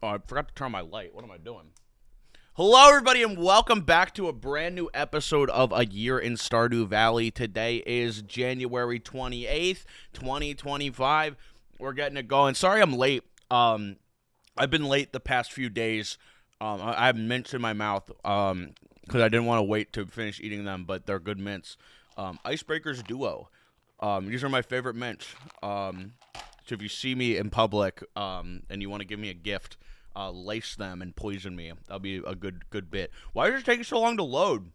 Oh, I forgot to turn on my light. What am I doing? Hello, everybody, and welcome back to a brand new episode of A Year in Stardew Valley. Today is January 28th, 2025. We're getting it going. Sorry I'm late. I've been late the past few days. I have mints in my mouth because I didn't want to wait to finish eating them, but they're good mints. Icebreakers Duo. These are my favorite mints. So if you see me in public and you want to give me a gift, lace them and poison me. That'll be a good bit. Why is it taking so long to load?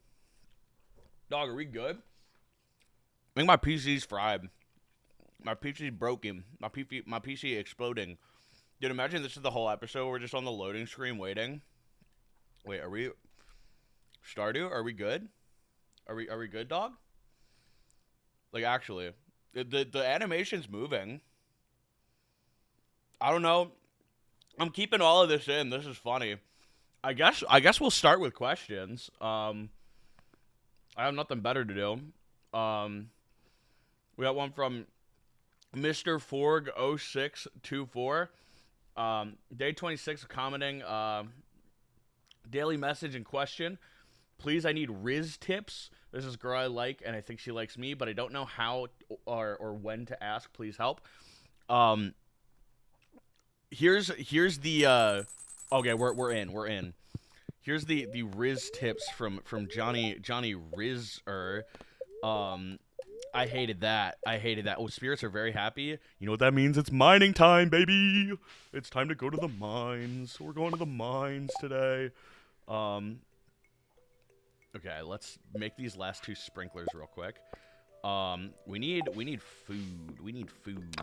Dog, are we good? I think my PC's fried. My PC's broken. My PC exploding. Dude, imagine this is the whole episode. We're just on the loading screen waiting. Wait, are we Stardew? Are we good? Are we good, dog? Like, actually, the animation's moving. I don't know. I'm keeping all of this in. This is funny. I guess we'll start with questions. I have nothing better to do. We got one from Mr. Forg 0624. Day 26 commenting. Daily message in question. Please, I need Rizz tips. This is a girl I like, and I think she likes me, but I don't know how or when to ask. Please help. Here's the okay, we're in. Here's the Rizz tips from Jonny RaZeR. I hated that. Oh, spirits are very happy. You know what that means? It's mining time, baby. It's time to go to the mines. We're going to the mines today. Okay, let's make these last two sprinklers real quick. We need food. We need food.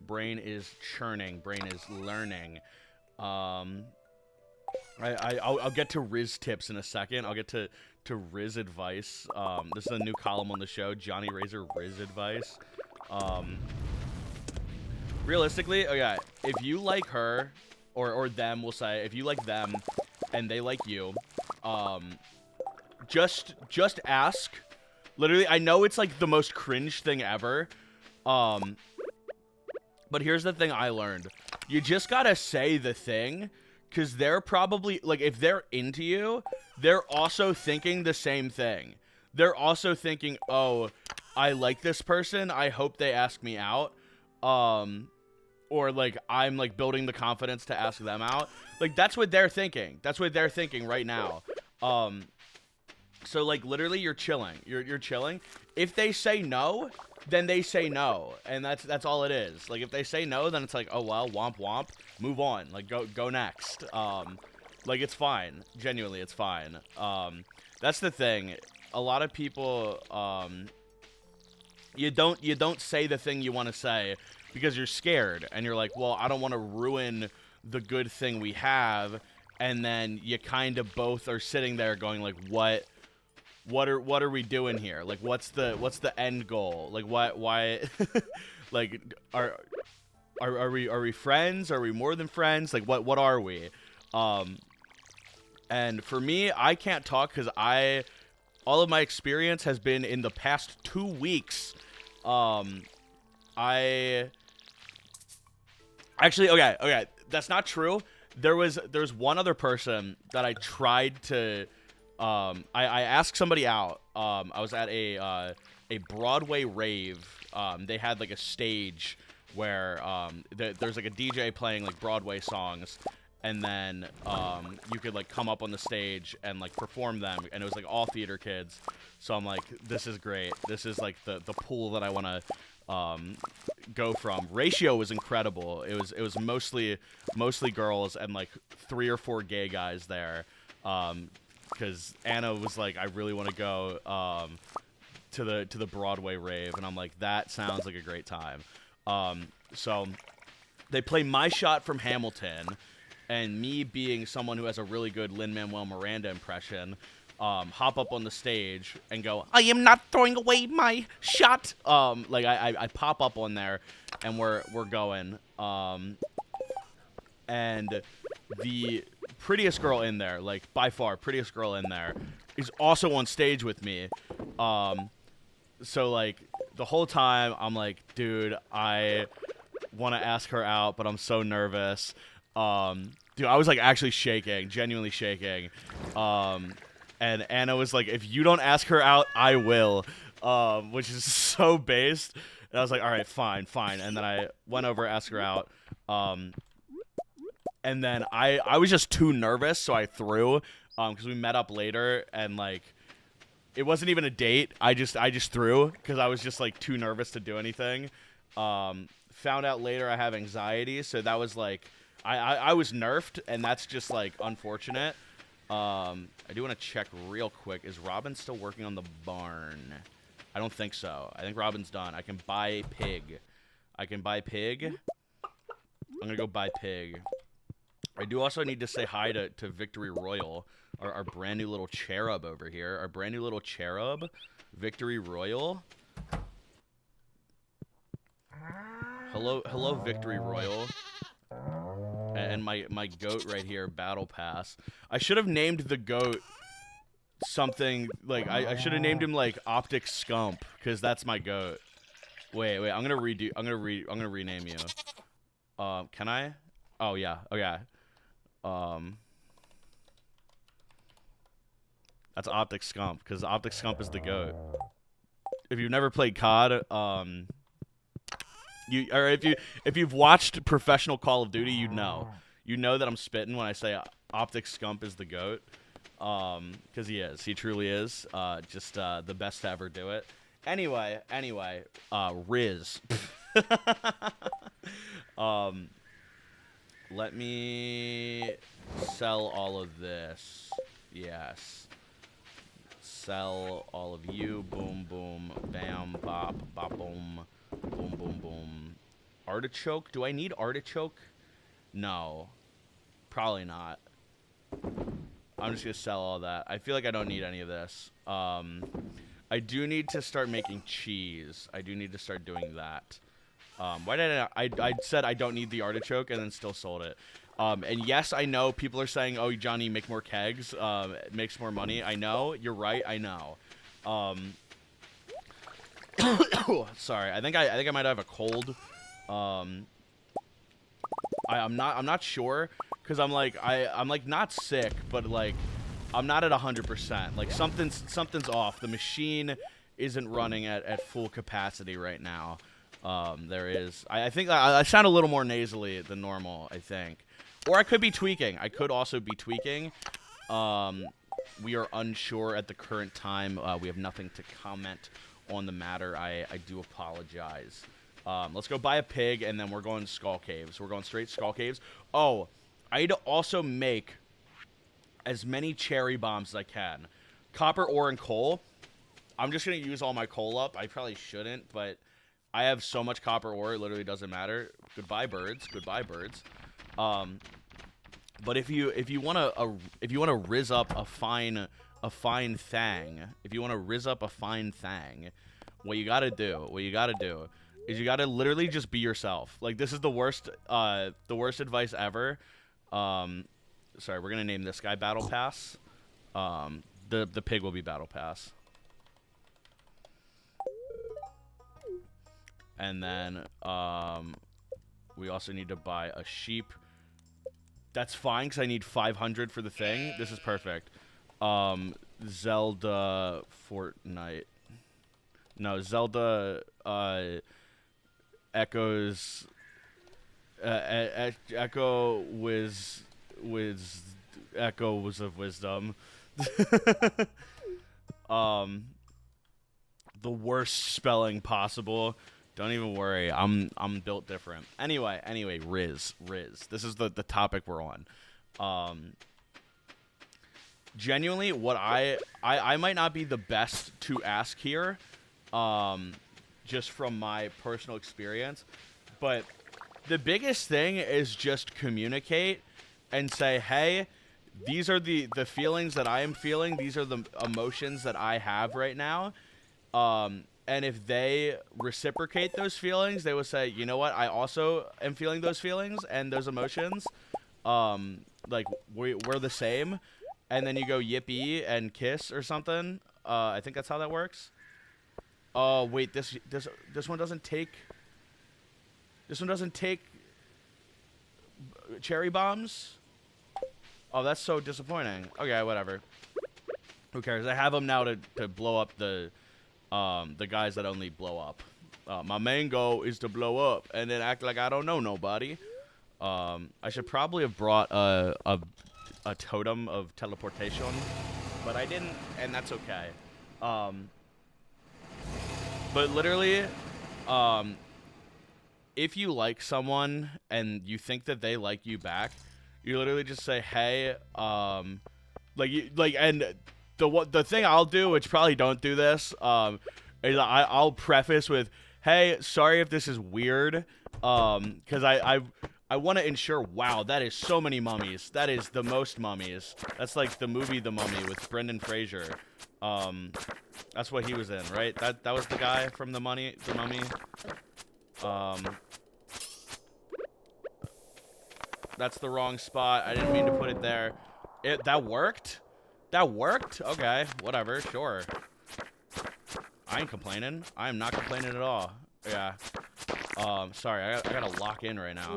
Brain is churning. Brain is learning. I'll get to Rizz tips in a second. I'll get to Rizz advice. This is a new column on the show, Jonny RaZeR Rizz advice. Realistically, okay, if you like her, or them, we'll say, if you like them, and they like you, just ask. Literally, I know it's like the most cringe thing ever. But here's the thing I learned. You just gotta say the thing, because they're probably, like, if they're into you, they're also thinking the same thing. They're also thinking, oh, I like this person, I hope they ask me out. Or, like, I'm, like, building the confidence to ask them out. Like, that's what they're thinking. That's what they're thinking right now. So, like, literally, you're chilling. You're chilling. If they say no, then they say no, and that's all it is. Like, if they say no, then it's like, oh well, womp womp, move on. Like, go next. Like, it's fine. Genuinely, it's fine. That's the thing. A lot of people, you don't say the thing you want to say because you're scared, and you're like, well, I don't want to ruin the good thing we have, and then you kind of both are sitting there going like, what are we doing here? Like, what's the end goal? Like, why like, are we friends? Are we more than friends? Like, what are we? And for me, I can't talk because all of my experience has been in the past 2 weeks. I actually, okay, that's not true. There's one other person that I tried to. I asked somebody out. I was at a Broadway rave. They had like a stage where there's like a DJ playing like Broadway songs, and then you could like come up on the stage and like perform them, and it was like all theater kids. So I'm like, this is great. This is like the pool that I want to go from. Ratio was incredible. It was mostly girls and like 3 or 4 gay guys there. Because Anna was like, I really want to go to the Broadway rave, and I'm like, that sounds like a great time. So they play My Shot from Hamilton, and me being someone who has a really good Lin-Manuel Miranda impression, hop up on the stage and go, I am not throwing away my shot. Like I pop up on there, and we're going. And the prettiest girl in there, like by far prettiest girl in there, is also on stage with me. So like the whole time I'm like, dude, want to ask her out, but I'm so nervous. Dude, I was like actually shaking, genuinely shaking. And Anna was like, if you don't ask her out, I will, which is so based. And I was like, all right, fine. And then I went over, asked her out. And then I was just too nervous, so I threw, because we met up later, and like, it wasn't even a date. I just threw because I was just like too nervous to do anything. Found out later I have anxiety, so that was like, I was nerfed, and that's just like unfortunate. I do want to check real quick. Is Robin still working on the barn? I don't think so. I think Robin's done. I can buy pig. I'm gonna go buy pig. I do also need to say hi to Victory Royal, our brand new little cherub over here. Our brand new little cherub, Victory Royal. Hello, Victory Royal. And my goat right here, Battle Pass. I should have named the goat something like I should have named him like Optic Scump, because that's my goat. Wait, I'm gonna rename you. Can I? Oh yeah, okay. That's Optic Scump, because Optic Scump is the goat. If you've never played COD, if you've watched professional Call of Duty, you know that I'm spitting when I say Optic Scump is the goat, because he truly is, just the best to ever do it. Anyway, Rizz. Let me sell all of this. Yes. Sell all of you. Boom, boom, bam, bop, bop, boom. Boom, boom, boom. Artichoke? Do I need artichoke? No. Probably not. I'm just going to sell all that. I feel like I don't need any of this. I do need to start making cheese. I do need to start doing that. Why did I said I don't need the artichoke and then still sold it. And yes, I know people are saying, oh, Johnny, make more kegs. It makes more money. I know. You're right. I know. Sorry. I think I might have a cold. I'm not sure, because I'm like not sick, but like I'm not at 100%. Like something's off. The machine isn't running at full capacity right now. There is. I think I sound a little more nasally than normal, I think. Or I could be tweaking. I could also be tweaking. We are unsure at the current time. We have nothing to comment on the matter. I do apologize. Let's go buy a pig, and then we're going to Skull Caves. We're going straight Skull Caves. Oh, I need to also make as many cherry bombs as I can. Copper, ore, and coal. I'm just going to use all my coal up. I probably shouldn't, but I have so much copper ore, it literally doesn't matter. Goodbye, birds. Goodbye, birds. But if you want to rizz up a fine thang, what you got to do is you got to literally just be yourself. Like, this is the worst advice ever. Sorry, we're going to name this guy Battle Pass. The pig will be Battle Pass. And then we also need to buy a sheep. That's fine, because I need 500 for the thing. This is perfect. Zelda Fortnite. No, Zelda Echoes. Echo was Echoes of Wisdom. The worst spelling possible. Don't even worry. I'm built different. Anyway, Rizz. This is the topic we're on. Genuinely, what I might not be the best to ask here, just from my personal experience, but the biggest thing is just communicate and say, hey, these are the feelings that I am feeling. These are the emotions that I have right now. And if they reciprocate those feelings, they will say, you know what, I also am feeling those feelings and those emotions. Like, we're the same. And then you go yippee and kiss or something. I think that's how that works. Oh, wait, this one doesn't take... This one doesn't take cherry bombs? Oh, that's so disappointing. Okay, whatever. Who cares? I have them now to blow up the guys that only blow up. My main goal is to blow up and then act like I don't know nobody. I should probably have brought a totem of teleportation, but I didn't, and that's okay. But literally, if you like someone and you think that they like you back, you literally just say, hey, and the thing I'll do, which probably don't do this, is I'll preface with, hey, sorry if this is weird, because I want to ensure, wow, that is so many mummies. That is the most mummies. That's like the movie The Mummy with Brendan Fraser. That's what he was in, right? That was the guy from The Mummy. That's the wrong spot. I didn't mean to put it there. That worked? That worked? Okay, whatever, sure. I ain't complaining. I am not complaining at all. Yeah. Sorry, I gotta lock in right now.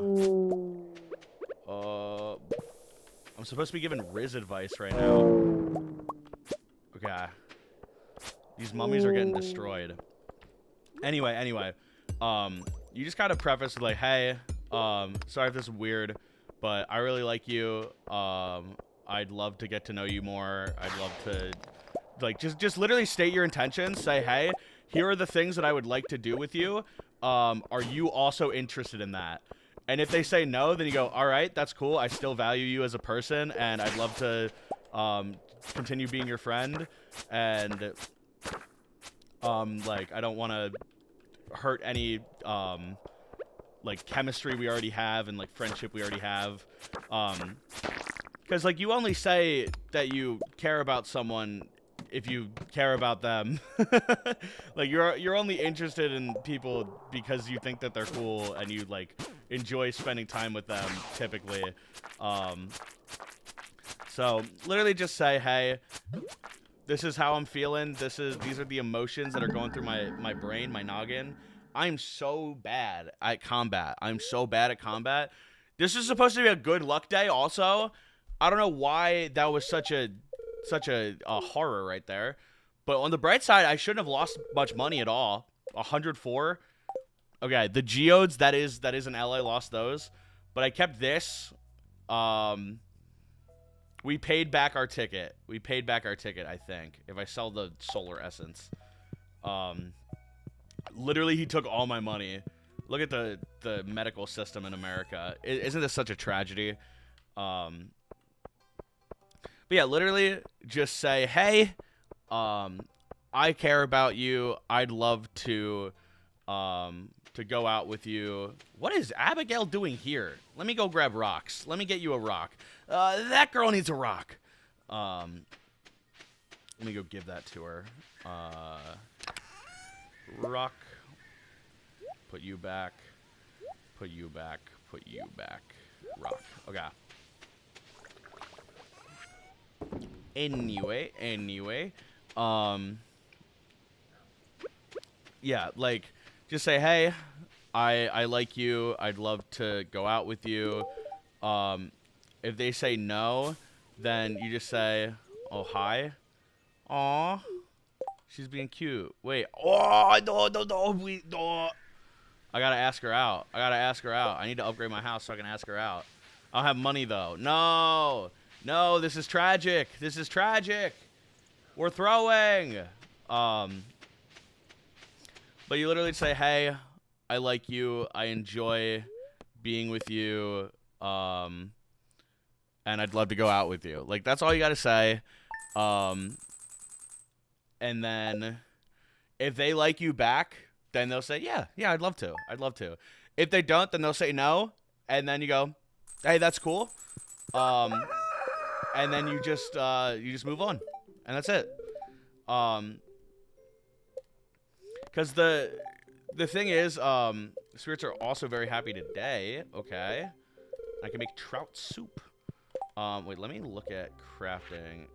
I'm supposed to be giving Rizz advice right now. Okay. These mummies are getting destroyed. Anyway, you just gotta preface with like, hey, sorry if this is weird, but I really like you. I'd love to get to know you more. I'd love to, like, just literally state your intentions. Say, hey, here are the things that I would like to do with you. Are you also interested in that? And if they say no, then you go, all right, that's cool. I still value you as a person, and I'd love to continue being your friend. And like, I don't want to hurt any like chemistry we already have and like friendship we already have. Because like you only say that you care about someone if you care about them. Like you're only interested in people because you think that they're cool and you like enjoy spending time with them typically. So literally just say, hey, this is how I'm feeling. These are the emotions that are going through my brain, my noggin. I'm so bad at combat. This is supposed to be a good luck day also. I don't know why that was such a horror right there. But on the bright side, I shouldn't have lost much money at all. 104. Okay, the geodes, that is an L. I lost those. But I kept this. We paid back our ticket. I think. If I sell the solar essence. Literally, he took all my money. Look at the medical system in America. Isn't this such a tragedy? But yeah, literally just say, hey, I care about you. I'd love to go out with you. What is Abigail doing here? Let me go grab rocks. Let me get you a rock. That girl needs a rock. Let me go give that to her. Rock. Put you back. Put you back. Put you back. Rock. Okay. Anyway. Yeah, like, just say, hey, I like you. I'd love to go out with you. If they say no, then you just say, oh, hi. Aw. She's being cute. Wait. Oh, no. I gotta ask her out. I need to upgrade my house so I can ask her out. I don't have money, though. No, this is tragic. We're throwing. But you literally say, hey, I like you. I enjoy being with you. And I'd love to go out with you. Like, that's all you gotta say. And then if they like you back, then they'll say, yeah, I'd love to. If they don't, then they'll say no. And then you go, hey, that's cool. And then you just move on. And that's it. Because the thing is, spirits are also very happy today. Okay. I can make trout soup. Wait, let me look at crafting.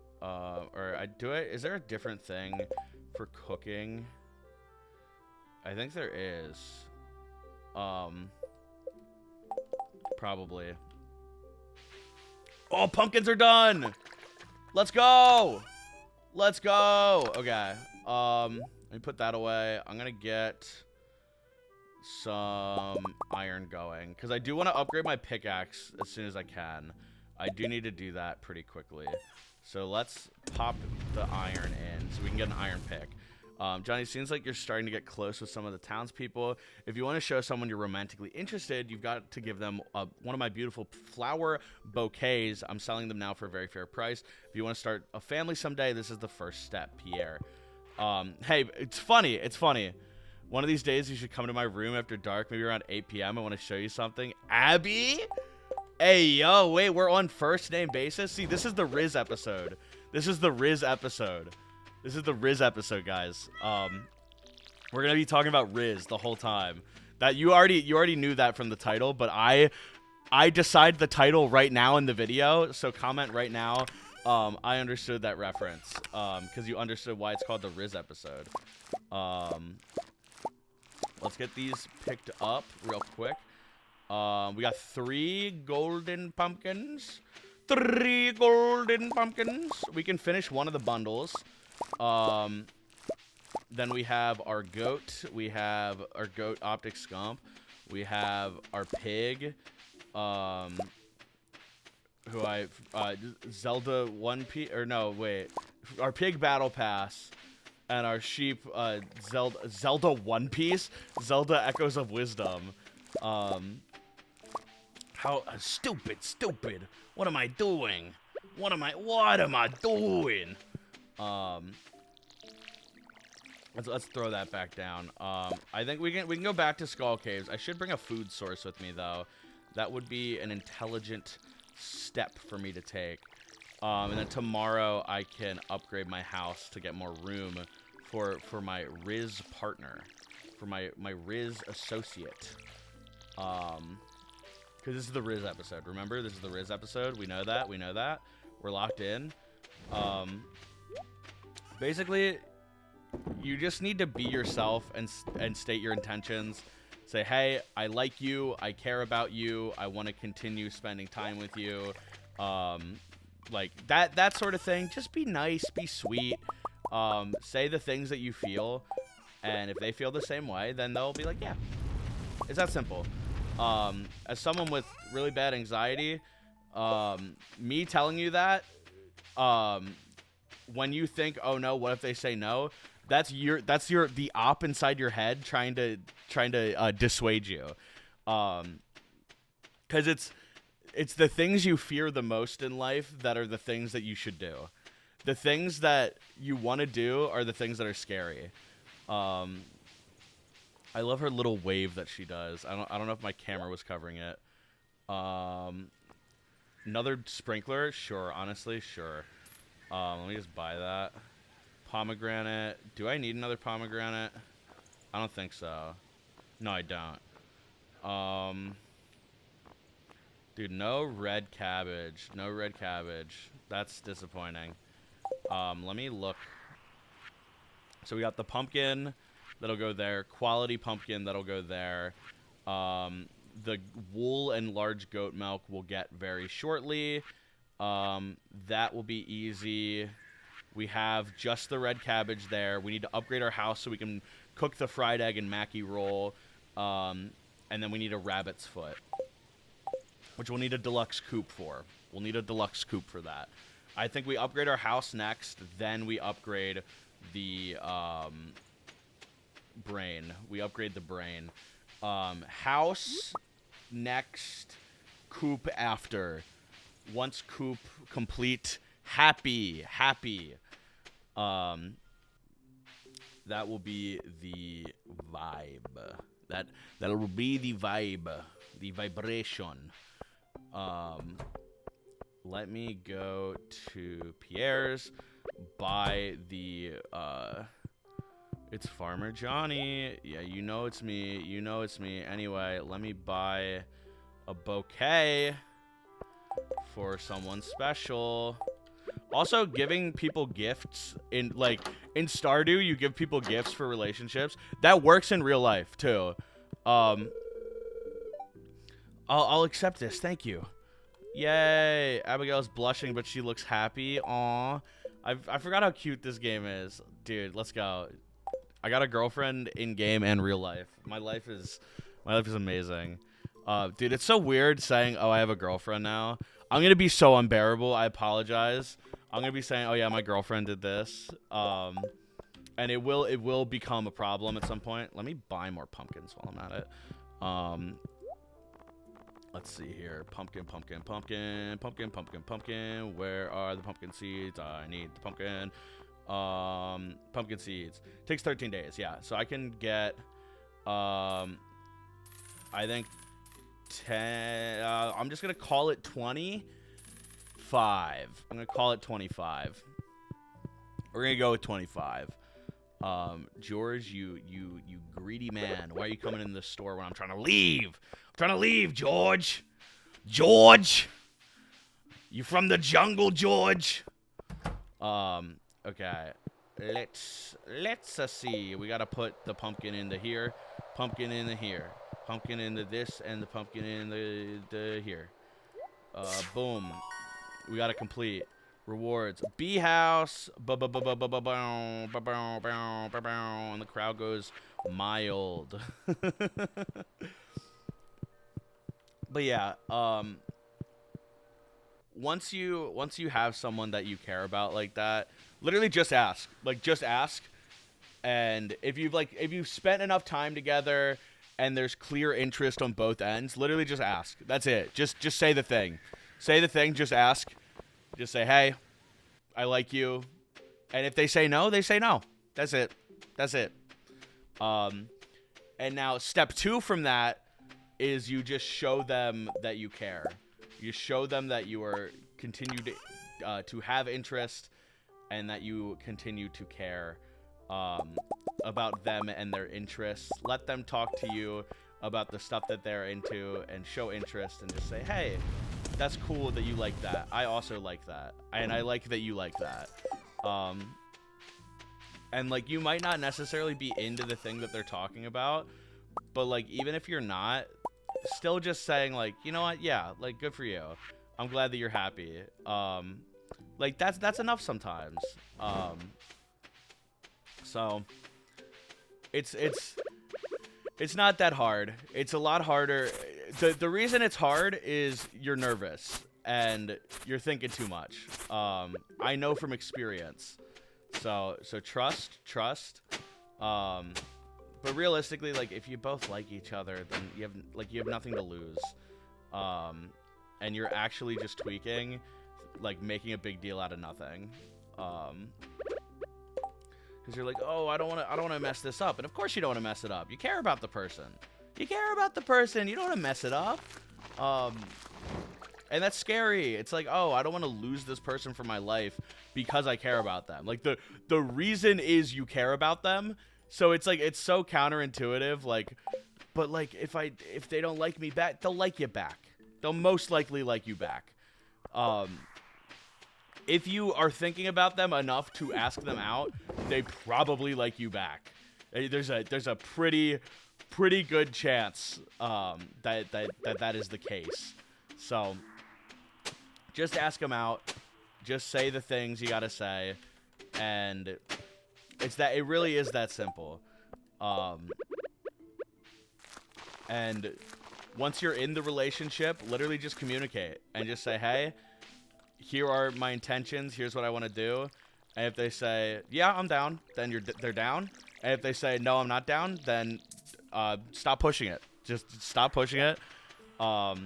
Is there a different thing for cooking? I think there is. Probably. Oh, pumpkins are done. Let's go. Let's go. Okay. Let me put that away. I'm gonna get some iron going because I do want to upgrade my pickaxe as soon as I can. I do need to do that pretty quickly. So let's pop the iron in so we can get an iron pick. Jonny, it seems like you're starting to get close with some of the townspeople. If you want to show someone you're romantically interested, you've got to give them one of my beautiful flower bouquets. I'm selling them now for a very fair price. If you want to start a family someday, this is the first step, Pierre. Hey, it's funny. It's funny. One of these days, you should come to my room after dark, maybe around 8 p.m. I want to show you something. Abby? Hey, yo, wait, we're on first name basis? See, this is the Rizz episode. This is the Rizz episode. This is the Rizz episode, guys. We're gonna be talking about Rizz the whole time. That you already knew that from the title, but I decide the title right now in the video, so comment right now. I understood that reference, because you understood why it's called the Rizz episode. Let's get these picked up real quick. We got 3 golden pumpkins. 3 golden pumpkins. We can finish one of the bundles. Then we have our goat. We have our goat optic scump. We have our pig. Zelda One Piece, or no, wait. Our pig battle pass. And our sheep, Zelda One Piece. Zelda Echoes of Wisdom. How stupid. What am I doing? What am I doing? Let's throw that back down. I think we can go back to Skull Caves. I should bring a food source with me though. That would be an intelligent step for me to take. And then tomorrow I can upgrade my house to get more room for my Rizz partner, for my Rizz associate. Because this is the Rizz episode. Remember, this is the Rizz episode. We know that. We're locked in. Basically, you just need to be yourself and state your intentions. Say, hey, I like you. I care about you. I want to continue spending time with you. Like that sort of thing. Just be nice. Be sweet. Say the things that you feel. And if they feel the same way, then they'll be like, yeah. It's that simple. As someone with really bad anxiety, me telling you that, when you think, oh no, what if they say no? That's the op inside your head trying to dissuade you. 'Cause it's the things you fear the most in life that are the things that you should do. The things that you want to do are the things that are scary. I love her little wave that she does. I don't know if my camera was covering it. Another sprinkler? Sure, honestly, sure. Let me just buy that. Pomegranate. Do I need another pomegranate? I don't think so. No, I don't. Dude, no red cabbage. No red cabbage. That's disappointing. Let me look. So we got the pumpkin. That'll go there. Quality pumpkin. That'll go there. The wool and large goat milk will get very shortly. That will be easy. We have just the red cabbage there. We need to upgrade our house so we can cook the fried egg and Mackie roll. And then we need a rabbit's foot, which we'll need a deluxe coop for. We'll need a deluxe coop for that. I think we upgrade our house next. Then we upgrade the brain. We upgrade the brain. House next, coop after. Once coop complete, happy. That will be the vibe. That will be the vibe, the vibration. Let me go to Pierre's, buy the it's Farmer Jonny. Yeah, you know it's me. Anyway, let me buy a bouquet for someone special. Also, giving people gifts in Stardew, you give people gifts for relationships. That works in real life too. I'll accept this. Thank you. Yay! Abigail's blushing, but she looks happy. Aw. I forgot how cute this game is. Dude, let's go. I got a girlfriend in game and real life. My life is amazing. Dude, it's so weird saying, "Oh, I have a girlfriend now." I'm gonna be so unbearable. I apologize. I'm gonna be saying, "Oh yeah, my girlfriend did this." And it will become a problem at some point. Let me buy more pumpkins while I'm at it. Let's see here. Pumpkin. Where are the pumpkin seeds? I need the pumpkin. Pumpkin seeds. Takes 13 days. Yeah. So I can get, I think 10. I'm just going to call it 25. I'm going to call it 25. We're going to go with 25. George, you greedy man. Why are you coming in the store when I'm trying to leave? I'm trying to leave, George. George! You from the jungle, George? Okay. Let's see. We gotta put the pumpkin into here. Pumpkin into here. Pumpkin into this, and the pumpkin in the here. Boom. We gotta complete. Rewards. Bee house. And the crowd goes mild. But yeah, once you have someone that you care about like that, literally just ask. Like, just ask. And if you've spent enough time together and there's clear interest on both ends, literally just ask. That's it. Just say the thing. Say the thing, just ask. Just say, "Hey, I like you." And if they say no, they say no. That's it. That's it. And now step 2 from that is you just show them that you care. You show them that you are continue to have interest and that you continue to care about them and their interests. Let them talk to you about the stuff that they're into and show interest and just say, "Hey, that's cool that you like that. I also like that. And I like that you like that." And like, you might not necessarily be into the thing that they're talking about, but like, even if you're not, still just saying like, "You know what? Yeah, like, good for you. I'm glad that you're happy." Like, that's enough sometimes. So it's not that hard. It's a lot harder. The reason it's hard is you're nervous and you're thinking too much. I know from experience. So trust. But realistically, like, if you both like each other, then you have nothing to lose. And you're actually just tweaking, like, making a big deal out of nothing. Because you're like, "Oh, I don't want to mess this up." And of course you don't want to mess it up. You care about the person. You care about the person. You don't want to mess it up. And that's scary. It's like, "Oh, I don't want to lose this person from my life because I care about them." Like, the reason is you care about them. So it's like, it's so counterintuitive. Like, but like, if they don't like me back, they'll like you back. They'll most likely like you back. If you are thinking about them enough to ask them out, they probably like you back. There's a pretty good chance that is the case. So just ask them out. Just say the things you gotta say, and it really is that simple. And once you're in the relationship, literally just communicate and just say, "Hey, here are my intentions. Here's what I want to do." And if they say, "Yeah, I'm down," then they're down. And if they say, "No, I'm not down," then stop pushing it. Just stop pushing it. Or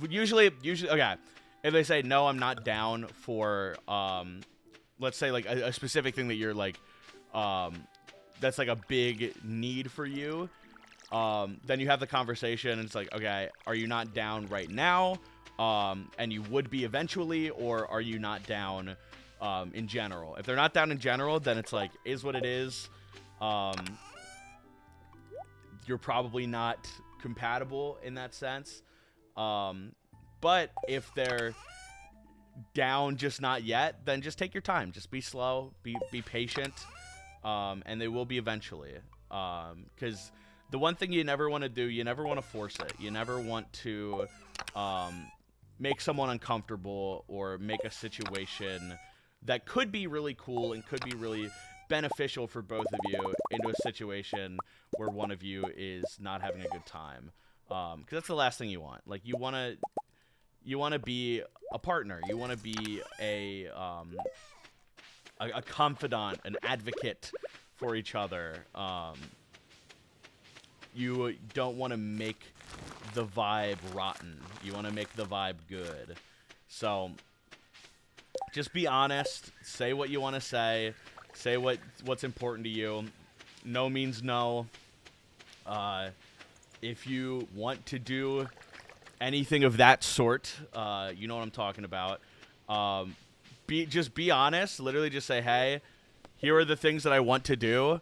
usually, okay. If they say, "No, I'm not down for," let's say like a specific thing that you're like, that's like a big need for you, then you have the conversation and it's like, "Okay, are you not down right now? And you would be eventually, or are you not down in general?" If they're not down in general, then it's like, is what it is. You're probably not compatible in that sense. But if they're down, just not yet, then just take your time. Just be slow, be patient, and they will be eventually. Because the one thing you never want to do, you never want to force it. You never want to make someone uncomfortable or make a situation that could be really cool and could be really beneficial for both of you into a situation where one of you is not having a good time. Because that's the last thing you want. Like, you want to be a partner. You want to be a confidant, an advocate for each other. You don't want to make the vibe rotten. You want to make the vibe good. So just be honest. Say what you want to say. Say what's important to you. No means no. If you want to do anything of that sort, you know what I'm talking about. Just be honest. Literally just say, hey, here are the things that I want to do.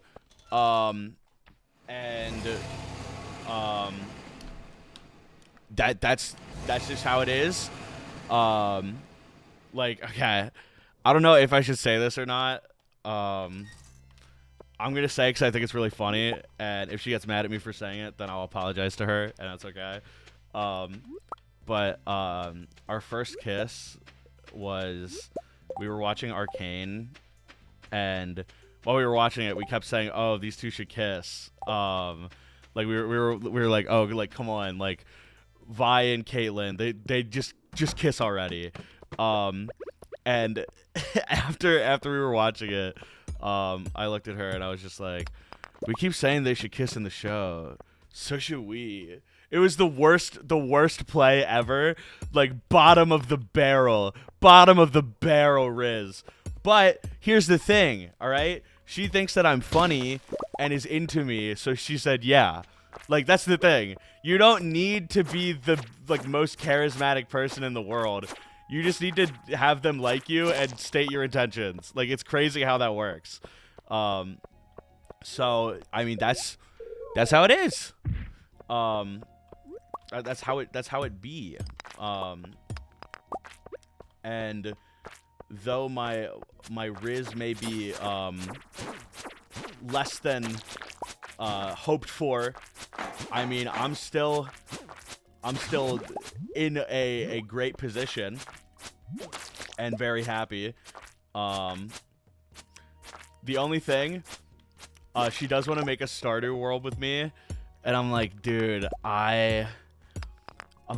That's just how it is. Like, okay, I don't know if I should say this or not. I'm gonna say it because I think it's really funny, and if she gets mad at me for saying it, then I'll apologize to her, and that's okay. But our first kiss was, we were watching Arcane, and while we were watching it, we kept saying, "Oh, these two should kiss." Like we were like, "Oh, like come on, like Vi and Caitlyn, they just kiss already." And after we were watching it, I looked at her and I was just like, "We keep saying they should kiss in the show, so should we." It was the worst play ever. Like, bottom of the barrel, Rizz. But here's the thing, all right? She thinks that I'm funny and is into me, so she said yeah. Like, that's the thing. You don't need to be the most charismatic person in the world. You just need to have them like you and state your intentions. Like, it's crazy how that works. So I mean, that's how it is. That's how it be. And though my Rizz may be less than hoped for, I mean, I'm still in a great position and very happy. The only thing, she does want to make a Stardew world with me, and I'm like, dude, I'm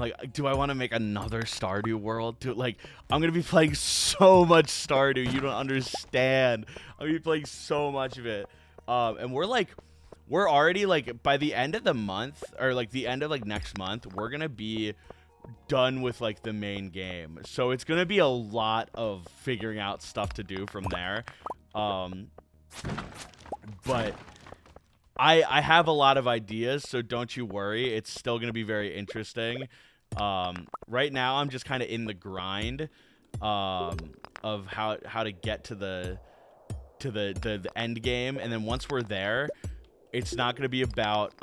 like, do I want to make another Stardew world? Dude, like, I'm going to be playing so much Stardew. You don't understand. I'm going to be playing so much of it. And we're already, like, by the end of the month, or, like, the end of, like, next month, we're going to be done with, like, the main game. So it's going to be a lot of figuring out stuff to do from there. But I have a lot of ideas, so don't you worry. It's still going to be very interesting. Right now, I'm just kind of in the grind of how to get to the end game, and then once we're there, it's not going to be about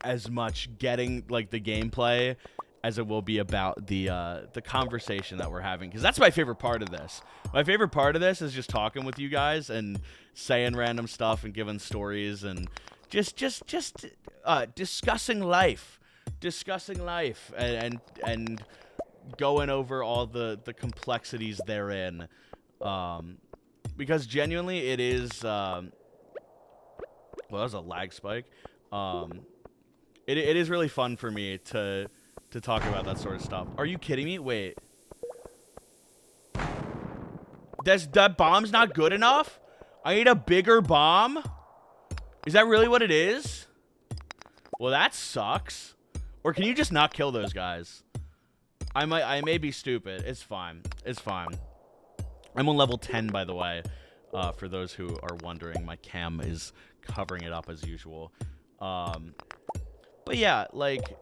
as much getting, like, the gameplay as it will be about the conversation that we're having, because that's my favorite part of this. My favorite part of this is just talking with you guys and saying random stuff and giving stories and just discussing life and going over all the complexities therein, because genuinely it is well, that was a lag spike. It is really fun for me to talk about that sort of stuff. Are you kidding me? Wait. That bomb's not good enough? I need a bigger bomb? Is that really what it is? Well, that sucks. Or can you just not kill those guys? I may be stupid. It's fine. It's fine. I'm on level 10, by the way. For those who are wondering, my cam is covering it up as usual. But yeah, like,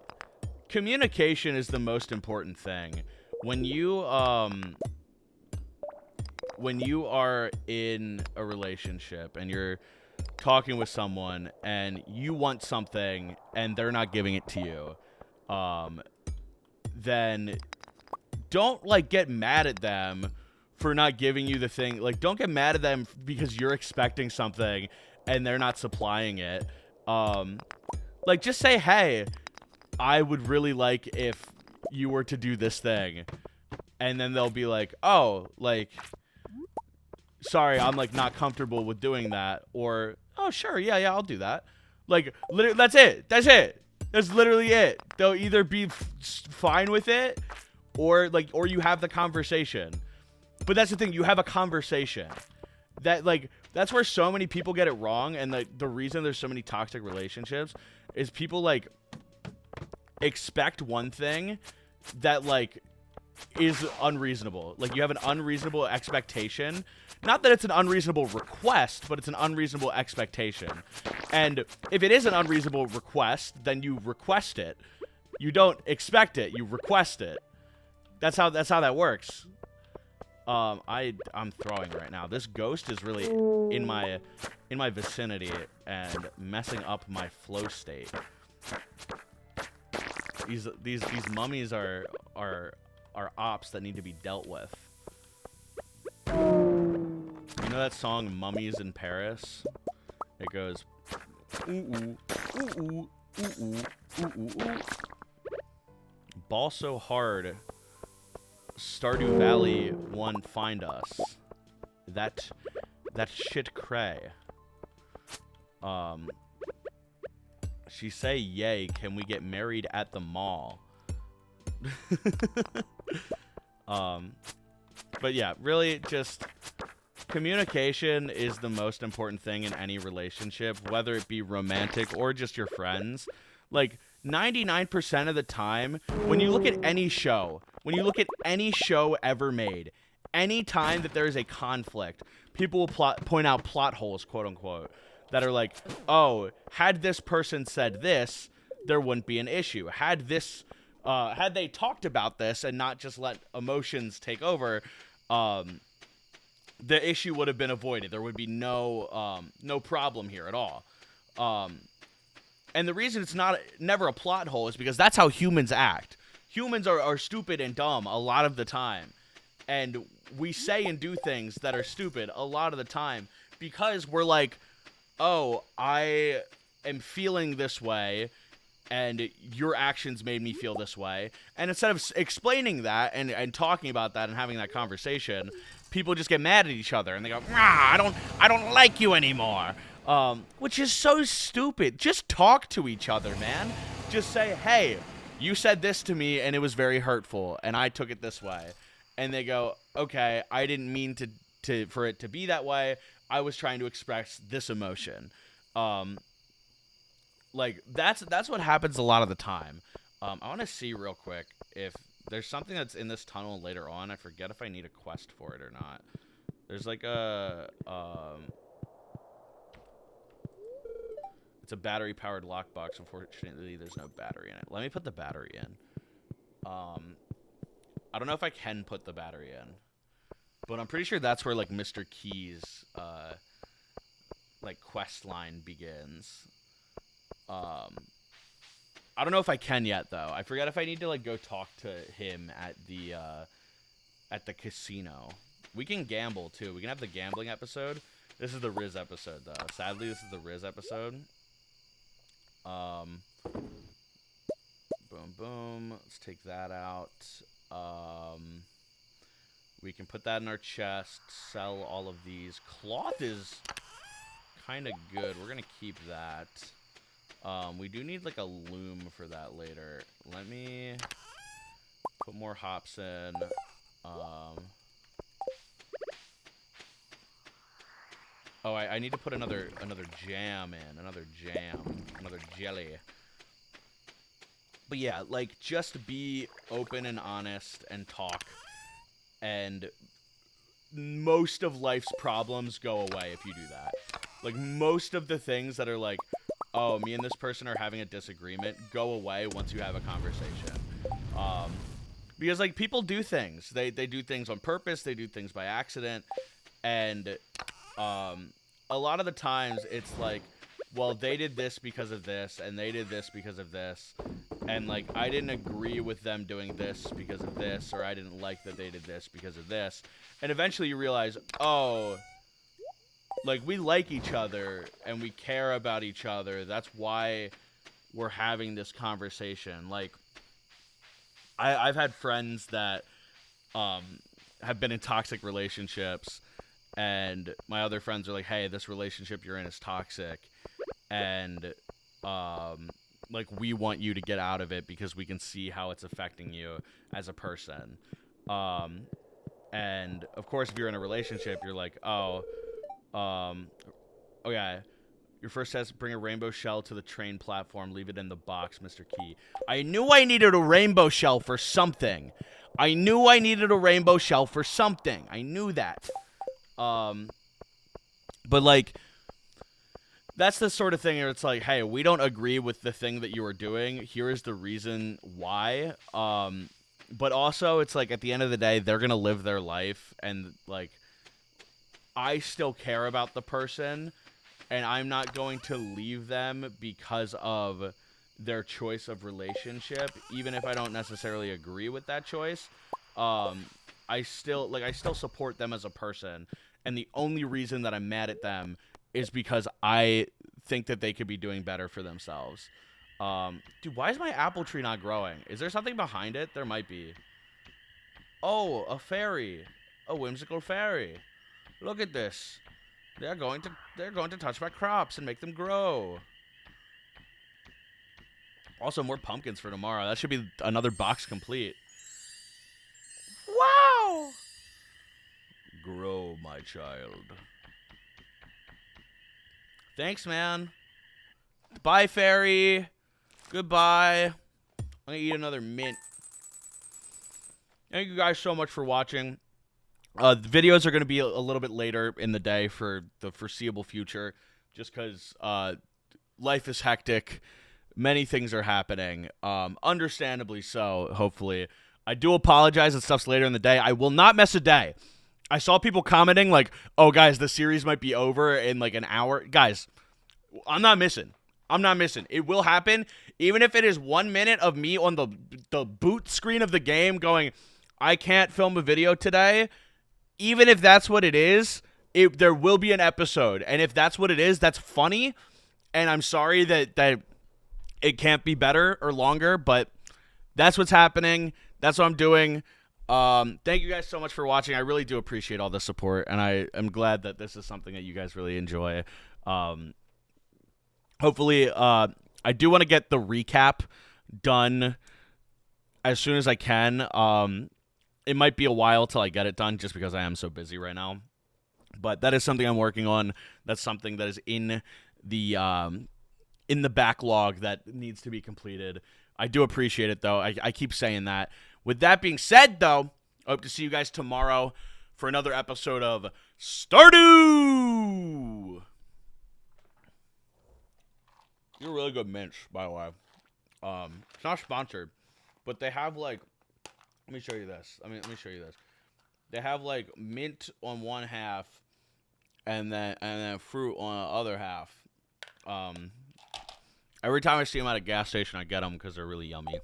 communication is the most important thing. When you are in a relationship and you're talking with someone and you want something and they're not giving it to you, then don't, like, get mad at them for not giving you the thing. Like, don't get mad at them because you're expecting something and they're not supplying it. Like, just say, hey, I would really like if you were to do this thing. And then they'll be like, oh, like, sorry, I'm, like, not comfortable with doing that. Or, oh, sure, yeah, I'll do that. Like, literally, that's it. That's it. That's literally it. They'll either be fine with it or, like, or you have the conversation. But that's the thing. You have a conversation. That, like, that's where so many people get it wrong. And, like, the reason there's so many toxic relationships is people, like, expect one thing that, like, is unreasonable. Like, you have an unreasonable expectation. Not that it's an unreasonable request, but it's an unreasonable expectation. And if it is an unreasonable request, then you request it. You don't expect it, you request it. That's how that works. I'm throwing right now. This ghost is really in my vicinity and messing up my flow state. These mummies are ops that need to be dealt with. You know that song "Mummies in Paris"? It goes, ooh ooh ooh ooh ooh ooh ooh ooh. Ball so hard. Stardew Valley won find us. That shit cray. She say, yay, can we get married at the mall? But yeah, really just communication is the most important thing in any relationship, whether it be romantic or just your friends. Like 99% of the time, when you look at any show, ever made, any time that there is a conflict, people will point out plot holes, quote unquote, that are like, oh, had this person said this, there wouldn't be an issue. Had they talked about this and not just let emotions take over, the issue would have been avoided. There would be no problem here at all. And the reason it's never a plot hole is because that's how humans act. Humans are stupid and dumb a lot of the time. And we say and do things that are stupid a lot of the time because we're like, oh, I am feeling this way, and your actions made me feel this way. And instead of explaining that and talking about that and having that conversation, people just get mad at each other and they go, I don't like you anymore. Which is so stupid. Just talk to each other, man. Just say, hey, you said this to me and it was very hurtful and I took it this way. And they go, okay, I didn't mean for it to be that way. I was trying to express this emotion. Like that's what happens a lot of the time. I want to see real quick if there's something that's in this tunnel later on. I forget if I need a quest for it or not. There's like it's a battery powered lockbox. Unfortunately, there's no battery in it. Let me put the battery in. I don't know if I can put the battery in, but I'm pretty sure that's where like Mr. Key's like quest line begins. I don't know if I can yet though. I forget if I need to like go talk to him at the casino. We can gamble too. We can have the gambling episode. This is the Rizz episode though. Sadly, this is the Rizz episode. Boom boom. Let's take that out. We can put that in our chest. Sell all of these. Cloth is kind of good. We're gonna keep that. We do need like a loom for that later. Let me put more hops in. Oh, I need to put another jam in. Another jelly. But yeah, like just be open and honest and talk. And most of life's problems go away if you do that. Like most of the things that are like, oh, me and this person are having a disagreement, go away once you have a conversation. Because like people do things. They do things on purpose, they do things by accident, and a lot of the times it's like, well, they did this because of this, and they did this because of this, and like I didn't agree with them doing this because of this, or I didn't like that they did this because of this, and eventually you realize, oh, like, we like each other and we care about each other. That's why we're having this conversation. Like, I've had friends that have been in toxic relationships, and my other friends are like, hey, this relationship you're in is toxic, and like, we want you to get out of it because we can see how it's affecting you as a person. And of course, if you're in a relationship, you're like, oh yeah, your first test, bring a rainbow shell to the train platform, leave it in the box, Mr. Key. I knew I needed a rainbow shell for something. I knew that. But like, that's the sort of thing where it's like, hey, we don't agree with the thing that you are doing. Here is the reason why. But also, it's like, at the end of the day, they're going to live their life. And, like, I still care about the person. And I'm not going to leave them because of their choice of relationship. Even if I don't necessarily agree with that choice. I still support them as a person. And the only reason that I'm mad at them is because I think that they could be doing better for themselves. Dude, why is my apple tree not growing? Is there something behind it? There might be. Oh, a fairy. A whimsical fairy. Look at this. They're going to touch my crops and make them grow. Also, more pumpkins for tomorrow. That should be another box complete. Wow! Grow, my child. Thanks, man. Bye, fairy. Goodbye. I'm gonna eat another mint. Thank you guys so much for watching. The videos are going to be a little bit later in the day for the foreseeable future, just because life is hectic. Many things are happening. Understandably so, hopefully. I do apologize that stuff's later in the day. I will not miss a day. I saw people commenting like, oh, guys, the series might be over in like an hour. Guys, I'm not missing. It will happen. Even if it is 1 minute of me on the boot screen of the game going, I can't film a video today. Even if that's what it is, there will be an episode. And if that's what it is, that's funny. And I'm sorry that it can't be better or longer, but that's what's happening. That's what I'm doing. Thank you guys so much for watching. I really do appreciate all the support, and I am glad that this is something that you guys really enjoy. Hopefully, I do want to get the recap done as soon as I can. It might be a while till I get it done just because I am so busy right now. But that is something I'm working on. That's something that is in the backlog that needs to be completed. I do appreciate it, though. I keep saying that. With that being said, though, I hope to see you guys tomorrow for another episode of Stardew! You're a really good mints, by the way. It's not sponsored, but they have, like... Let me show you this. Let me show you this. They have, like, mint on one half and then fruit on the other half. Every time I see them at a gas station, I get them because they're really yummy.